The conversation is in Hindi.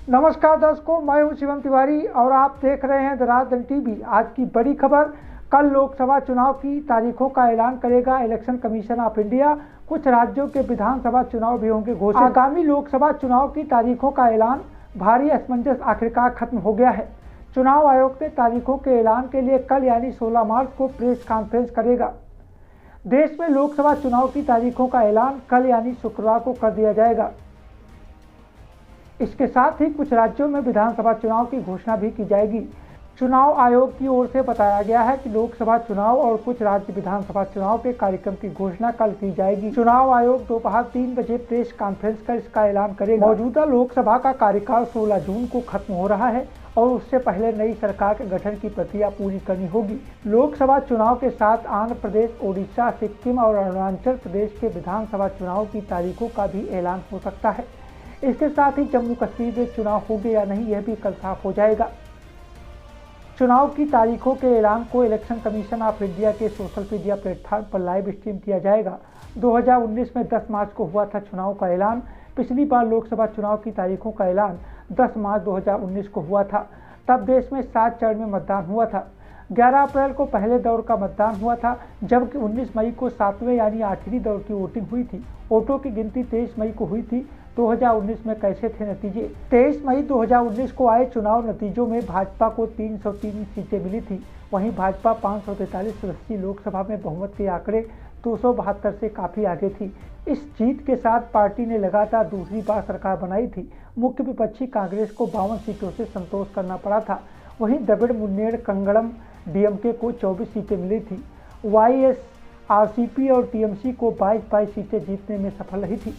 नमस्कार दर्शकों, मैं हूं शिवम तिवारी और आप देख रहे हैं द राजधानी टीवी। आज की बड़ी खबर, कल लोकसभा चुनाव की तारीखों का ऐलान करेगा इलेक्शन कमीशन ऑफ इंडिया। कुछ राज्यों के विधानसभा चुनाव भी होंगे घोषित। आगामी लोकसभा चुनाव की तारीखों का ऐलान, भारी असमंजस आखिरकार खत्म हो गया है। चुनाव आयोग ने तारीखों के ऐलान के लिए कल यानी 16 मार्च को प्रेस कॉन्फ्रेंस करेगा। देश में लोकसभा चुनाव की तारीखों का ऐलान कल यानी शुक्रवार को कर दिया जाएगा। इसके साथ ही कुछ राज्यों में विधानसभा चुनाव की घोषणा भी की जाएगी। चुनाव आयोग की ओर से बताया गया है कि लोकसभा चुनाव और कुछ राज्य विधानसभा चुनाव के कार्यक्रम की घोषणा कल की जाएगी। चुनाव आयोग दोपहर 3 बजे प्रेस कॉन्फ्रेंस कर इसका ऐलान करेगा। मौजूदा लोकसभा का कार्यकाल 16 जून को खत्म हो रहा है और उससे पहले नई सरकार के गठन की प्रक्रिया पूरी करनी होगी। लोकसभा चुनाव के साथ आंध्र प्रदेश, ओडिशा, सिक्किम और अरुणाचल प्रदेश के विधानसभा चुनाव की तारीखों का भी ऐलान हो सकता है। इसके साथ ही जम्मू कश्मीर में चुनाव होंगे या नहीं, यह भी कल साफ हो जाएगा। चुनाव की तारीखों के ऐलान को इलेक्शन कमीशन ऑफ इंडिया के सोशल मीडिया प्लेटफॉर्म पर लाइव स्ट्रीम किया जाएगा। 2019 में 10 मार्च को हुआ था चुनाव का ऐलान। पिछली बार लोकसभा चुनाव की तारीखों का ऐलान 10 मार्च 2019 को हुआ था। तब देश में 7 चरण में मतदान हुआ था। 11 अप्रैल को पहले दौर का मतदान हुआ था, जबकि 19 मई को 7वें यानी आखिरी दौर की वोटिंग हुई थी। वोटों की गिनती 23 मई को हुई थी। 2019 में कैसे थे नतीजे? 23 मई 2019 को आए चुनाव नतीजों में भाजपा को 303 सीटें मिली थी। वहीं भाजपा 543 सदस्यीय लोकसभा में बहुमत के आंकड़े 272 से काफ़ी आगे थी। इस जीत के साथ पार्टी ने लगातार दूसरी बार सरकार बनाई थी। मुख्य विपक्षी कांग्रेस को 52 सीटों से संतोष करना पड़ा था। वहीं द्रविड़ मुन्नेड़ कंगड़म डीएमके को 24 सीटें मिली थी। वाईएसआरसीपी और टीएमसी को 22 सीटें जीतने में सफल रही थी।